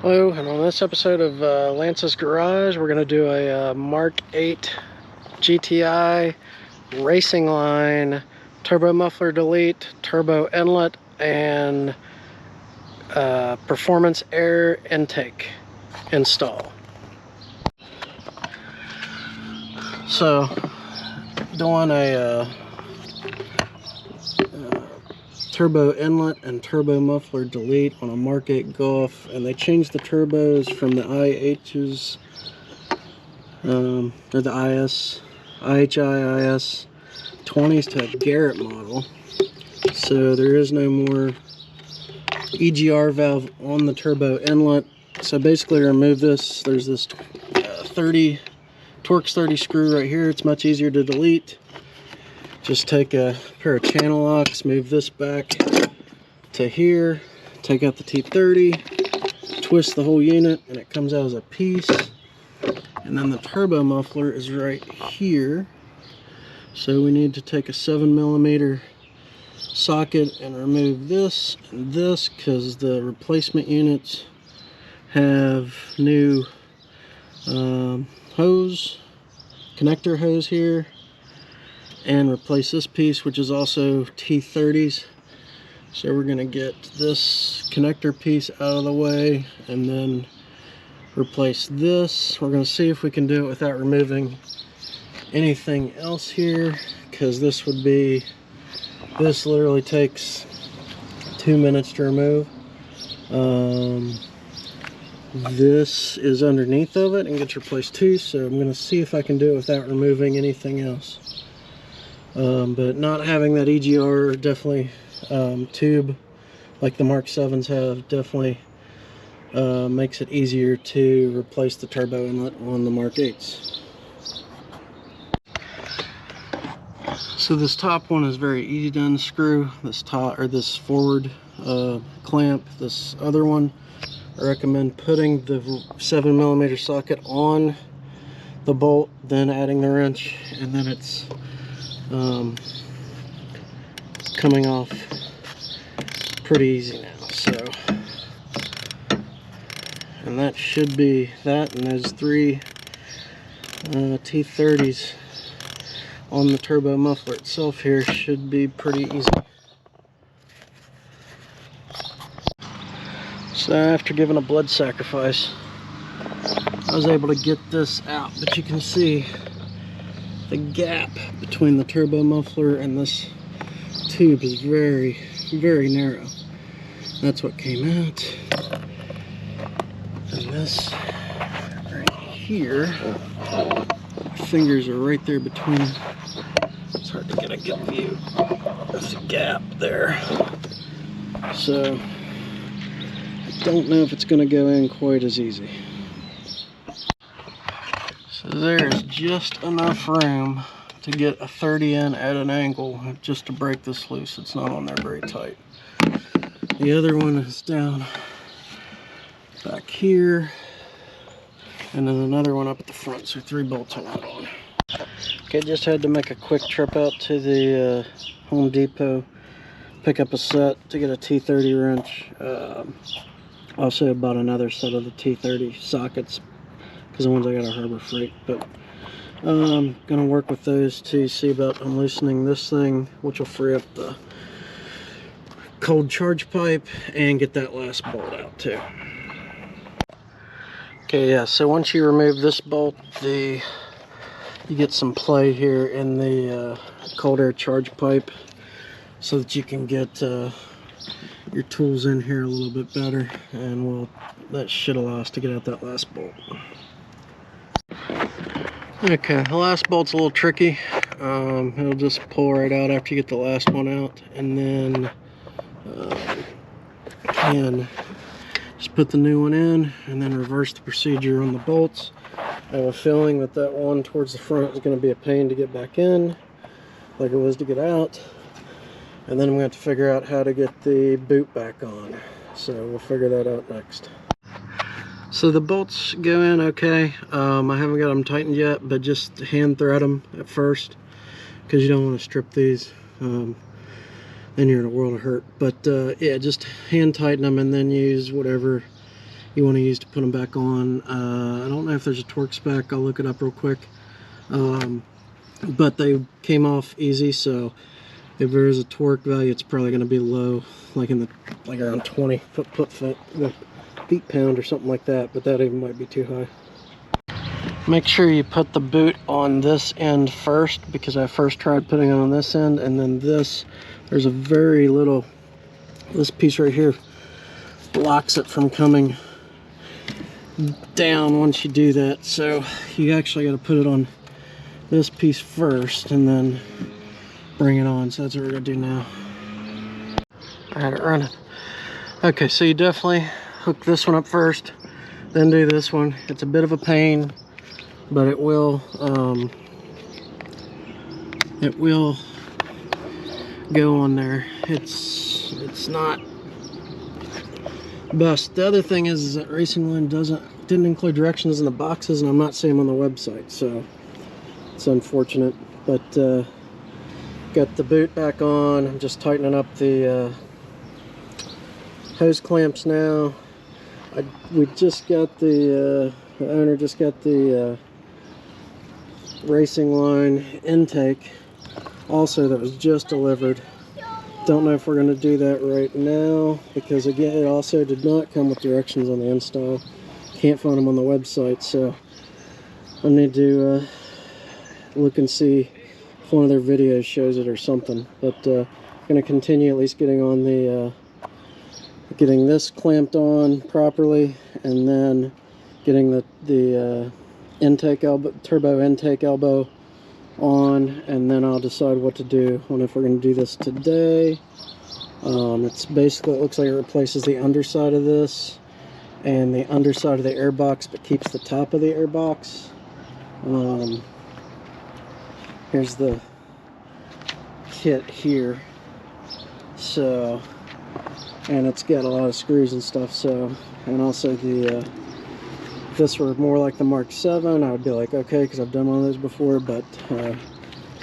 Hello, and on this episode of Lance's Garage, we're going to do a Mark 8 GTI Racingline Turbo Muffler Delete, Turbo Inlet, and Performance Air Intake install. So, doing a Turbo Inlet and Turbo Muffler Delete on a Mark 8 Golf, and they changed the turbos from the IHs, or the IHI IS 20s to a Garrett model. So there is no more EGR valve on the Turbo Inlet. So basically remove this. There's this 30 Torx 30 screw right here. It's much easier to delete. Just take a pair of channel locks, move this back to here, take out the T30, twist the whole unit, and it comes out as a piece. And then the turbo muffler is right here. So we need to take a 7mm socket and remove this and this, because the replacement units have new connector hose here, and replace this piece, which is also T30s. So we're going to get this connector piece out of the way and then replace this. We're going to see if we can do it without removing anything else here, because this literally takes 2 minutes to remove. This is underneath of it and gets replaced too, so I'm going to see if I can do it without removing anything else. But not having that EGR definitely tube like the Mark 7s have definitely makes it easier to replace the turbo inlet on the Mark 8s. So this top one is very easy to unscrew. This this forward clamp. This other one, I recommend putting the 7mm socket on the bolt, then adding the wrench, and then it's coming off pretty easy now. So, and that should be that, and those 3 T30s on the turbo muffler itself here should be pretty easy. So after giving a blood sacrifice, I was able to get this out, but you can see the gap between the turbo muffler and this tube is very, very narrow. That's what came out. And this right here, my fingers are right there between. It's hard to get a good view. There's a gap there. So I don't know if it's going to go in quite as easy. So there's just enough room to get a 30 in at an angle just to break this loose. It's not on there very tight. The other one is down back here, and then another one up at the front, so 3 bolts are not on. Okay, just had to make a quick trip out to the Home Depot, pick up a set to get a T30 wrench. Also bought another set of the T30 sockets, because the ones I got are Harbor Freight, but I'm gonna work with those to see about unloosening this thing, which will free up the cold charge pipe, and get that last bolt out too. Okay, yeah, so once you remove this bolt, you get some play here in the cold air charge pipe, so that you can get your tools in here a little bit better, and that should allow us to get out that last bolt. Okay, the last bolt's a little tricky. It'll just pull right out after you get the last one out, and then you can just put the new one in and then reverse the procedure on the bolts. I have a feeling that that one towards the front is going to be a pain to get back in, like it was to get out. And then I'm going to have to figure out how to get the boot back on. So we'll figure that out next. So the bolts go in okay. I haven't got them tightened yet, but just hand thread them at first, because you don't want to strip these. Then you're in a world of hurt. But yeah, just hand tighten them and then use whatever you want to use to put them back on. I don't know if there's a torque spec. I'll look it up real quick. But they came off easy, so if there is a torque value, it's probably going to be low, like around 20 feet-pound or something like that, but that even might be too high. Make sure you put the boot on this end first, because I first tried putting it on this end, and then there's a very little, this piece right here blocks it from coming down once you do that. So you actually got to put it on this piece first and then bring it on. So that's what we're gonna do now. I had it running. Okay, so you definitely hook this one up first, then do this one. It's a bit of a pain, but it will go on there. It's not best. The other thing is that Racingline didn't include directions in the boxes, and I'm not seeing them on the website, so it's unfortunate. But got the boot back on. I'm just tightening up the hose clamps now. We just got the owner just got the Racingline intake also that was just delivered. Don't know if we're going to do that right now, because again, it also did not come with directions on the install. Can't find them on the website, so I need to look and see if one of their videos shows it or something. But I'm going to continue at least getting on the getting this clamped on properly, and then getting the intake elbow, turbo intake elbow on, and then I'll decide what to do on if we're going to do this today. It's basically, it looks like it replaces the underside of this and the underside of the airbox, but keeps the top of the airbox. Here's the kit here, so, and it's got a lot of screws and stuff. So, and also the if this were more like the Mark 7, I would be like, okay, because I've done one of those before. But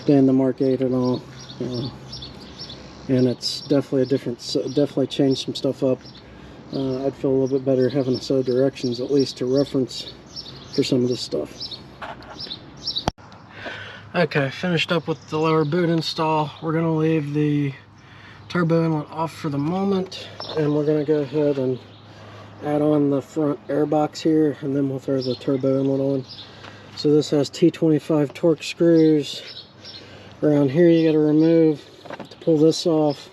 being the Mark 8 and all, and it's definitely a different, definitely changed some stuff up. I'd feel a little bit better having a set of directions at least to reference for some of this stuff. Okay, finished up with the lower boot install. We're going to leave the turbo inlet off for the moment, and we're going to go ahead and add on the front airbox here, and then we'll throw the turbo inlet on. So this has T25 torque screws. Around here you got to remove to pull this off.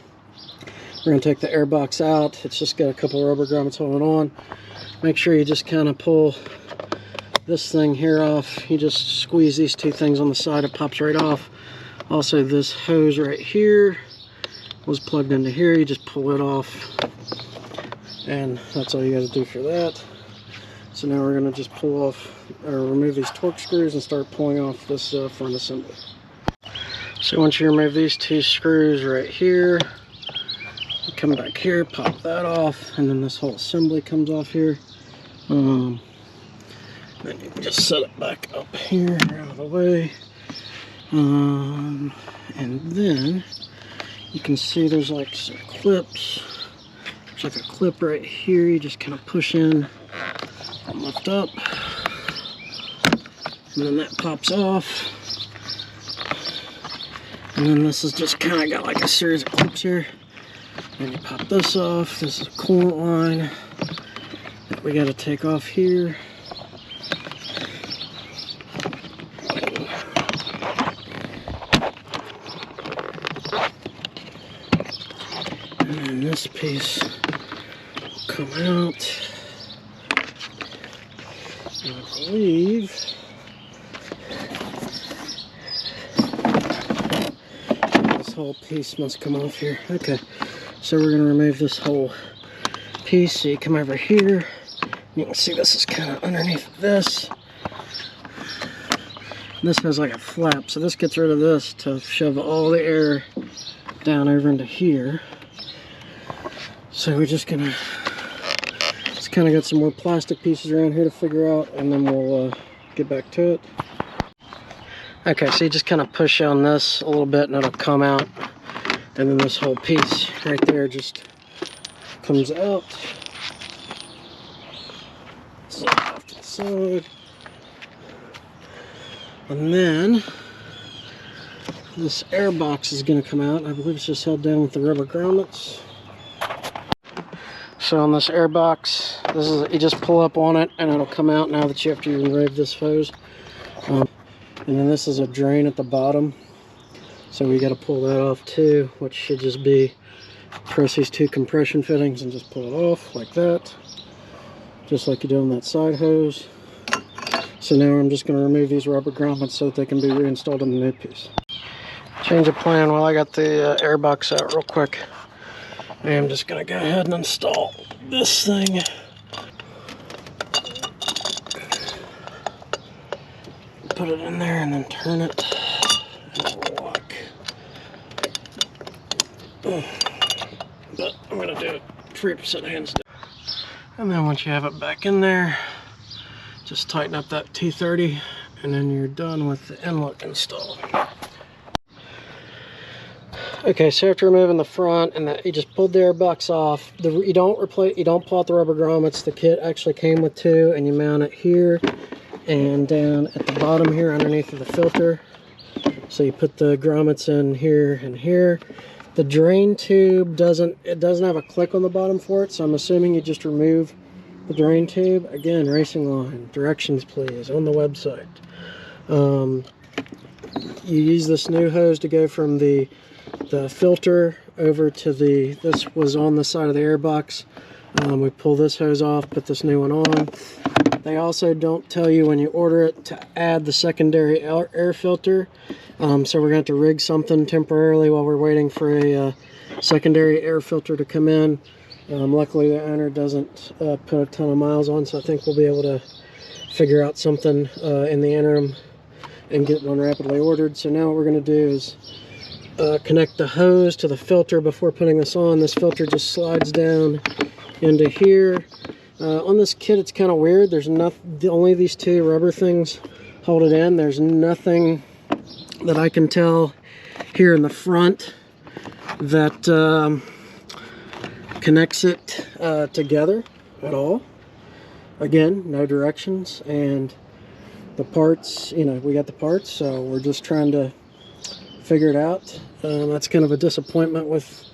We're going to take the airbox out. It's just got a couple of rubber grommets holding on. Make sure you just kind of pull this thing here off. You just squeeze these two things on the side, it pops right off. Also, this hose right here was plugged into here. You just pull it off, and that's all you got to do for that. So now we're going to just pull off, or remove these torque screws and start pulling off this front assembly. So once you remove these two screws right here, you come back here, pop that off, and then this whole assembly comes off here. Then you can just set it back up here, out of the way. And then you can see there's like some clips. There's like a clip right here. You just kind of push in and lift up, and then that pops off. And then this is just kind of got like a series of clips here. And you pop this off. This is a coolant line that we got to take off here. And then this piece will come out. And I believe this whole piece must come off here. Okay, so we're going to remove this whole piece. So you come over here. You can see this is kind of underneath this. And this has like a flap, so this gets rid of this to shove all the air down over into here. So we're just gonna, just kind of got some more plastic pieces around here to figure out, and then we'll get back to it. Okay, so you just kind of push on this a little bit and it'll come out, and then this whole piece right there just comes out. So off to the side. And then this air box is going to come out. I believe it's just held down with the rubber grommets. So on this air box, this is, you just pull up on it and it'll come out now that you have to remove this hose. And then this is a drain at the bottom, so we got to pull that off too, which should just be press these two compression fittings and just pull it off like that, just like you do on that side hose. So now I'm just going to remove these rubber grommets so that they can be reinstalled in the new piece. Change of plan while I got the air box out real quick. I'm just going to go ahead and install this thing. Put it in there and then turn it and lock. But I'm going to do it 3% hands down. And then once you have it back in there, just tighten up that T30 and then you're done with the inlet install. Okay, so after removing the front and you just pulled the air box off, you don't pull out the rubber grommets. The kit actually came with two, and you mount it here and down at the bottom here underneath of the filter. So you put the grommets in here and here. The drain tube doesn't have a click on the bottom for it, so I'm assuming you just remove the drain tube. Again, Racingline, directions please, on the website. You use this new hose to go from the filter over to this was on the side of the air box. We pull this hose off, put this new one on. They also don't tell you when you order it to add the secondary air filter. So we're going to have to rig something temporarily while we're waiting for a secondary air filter to come in. Luckily the owner doesn't put a ton of miles on, so I think we'll be able to figure out something in the interim and get one rapidly ordered. So now what we're going to do is connect the hose to the filter before putting this on. This filter just slides down into here. On this kit it's kind of weird. There's only these two rubber things hold it in. There's nothing that I can tell here in the front that connects it together at all. Again, no directions, and the parts, you know, we got the parts, so we're just trying to figure it out. That's kind of a disappointment with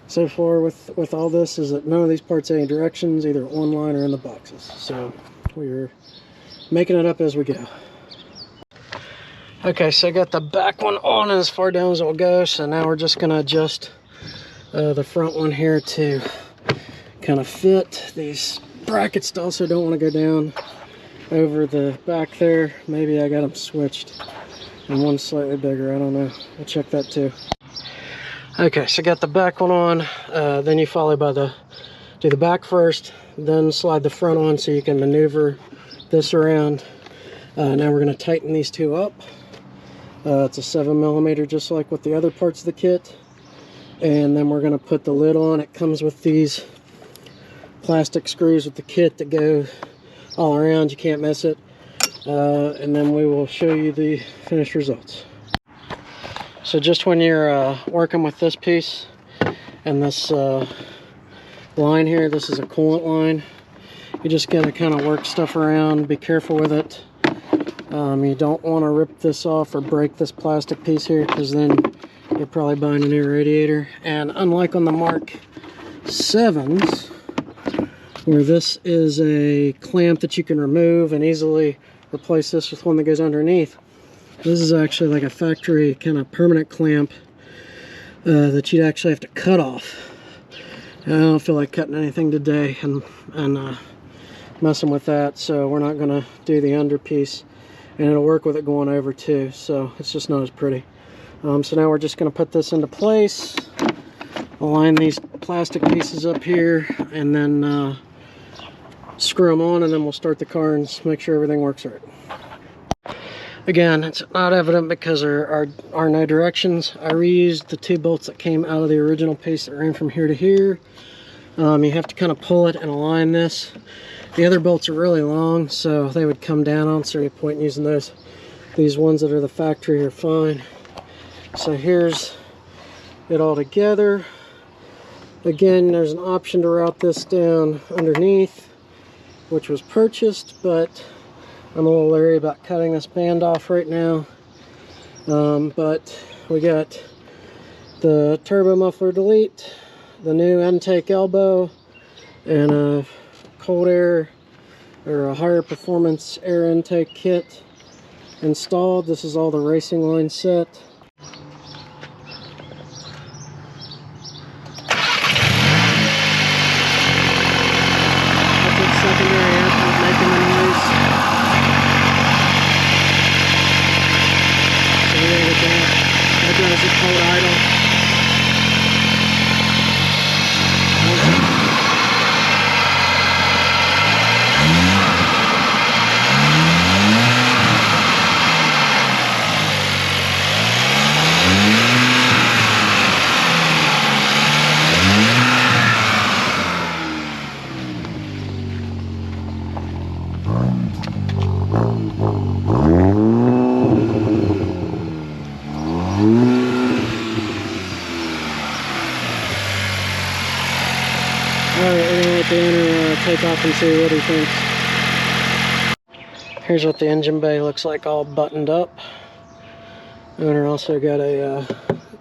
so far with all this, is that none of these parts have any directions, either online or in the boxes. So we're making it up as we go. Okay, so I got the back one on as far down as it will go, so now we're just going to adjust the front one here to kind of fit. These brackets also don't want to go down over the back there. Maybe I got them switched and one's slightly bigger, I don't know. I'll check that too. Okay, so got the back one on, then you follow by do the back first, then slide the front on so you can maneuver this around. Now we're going to tighten these two up. It's a 7mm, just like with the other parts of the kit. And then we're going to put the lid on. It comes with these plastic screws with the kit that go all around, you can't miss it. And then we will show you the finished results. So just when you're working with this piece and this line here, this is a coolant line, you just gotta kind of work stuff around, be careful with it. You don't want to rip this off or break this plastic piece here, because then you're probably buying a new radiator. And unlike on the Mark 7s, where this is a clamp that you can remove and easily replace this with one that goes underneath, this is actually like a factory kind of permanent clamp that you'd actually have to cut off. And I don't feel like cutting anything today and messing with that, so we're not going to do the under piece, and it'll work with it going over too, so it's just not as pretty. So now we're just going to put this into place, align these plastic pieces up here, and then screw them on, and then we'll start the car and make sure everything works right. Again, it's not evident because there are no directions. I reused the two bolts that came out of the original piece that ran from here to here. You have to kind of pull it and align this. The other bolts are really long, so they would come down. I don't see any point in using those. These ones that are the factory are fine. So here's it all together. Again, there's an option to route this down underneath, which was purchased, but I'm a little leery about cutting this band off right now. But we got the Turbo Muffler Delete, the new intake elbow, and a cold air or a higher performance air intake kit installed. This is all the Racingline set. That's its secondary air pump making the noise. So we gotta get that drives it cold idle. Alright, we're going to let the owner take off and see what he thinks. Here's what the engine bay looks like, all buttoned up. The owner also got a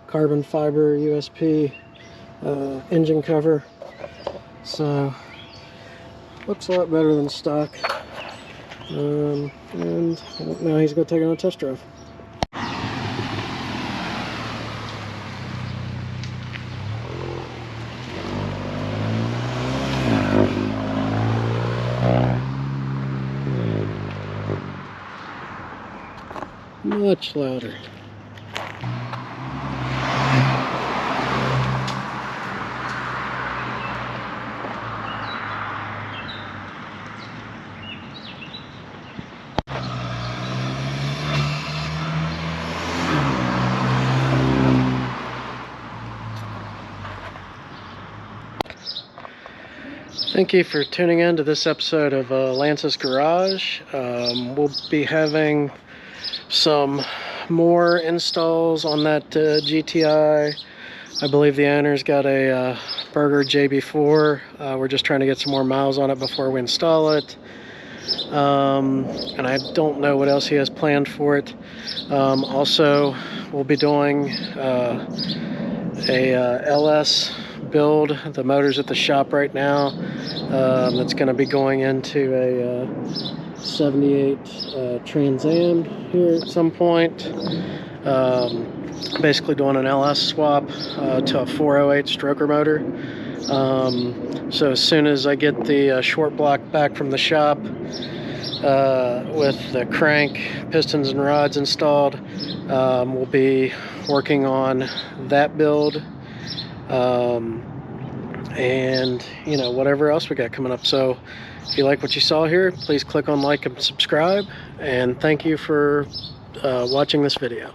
carbon fiber USP engine cover. So, looks a lot better than stock. And now he's going to take it on a test drive. Much louder. Thank you for tuning in to this episode of Lance's Garage. We'll be having some more installs on that GTI. I believe the owner's got a Burger JB4. We're just trying to get some more miles on it before we install it. And I don't know what else he has planned for it. Also, we'll be doing a LS build. The motor's at the shop right now. That's going to be going into a 78 Trans Am here at some point. Basically doing an LS swap to a 408 stroker motor. So as soon as I get the short block back from the shop with the crank, pistons and rods installed, we'll be working on that build. And you know, whatever else we got coming up. So if you like what you saw here, please click on like and subscribe, and thank you for watching this video.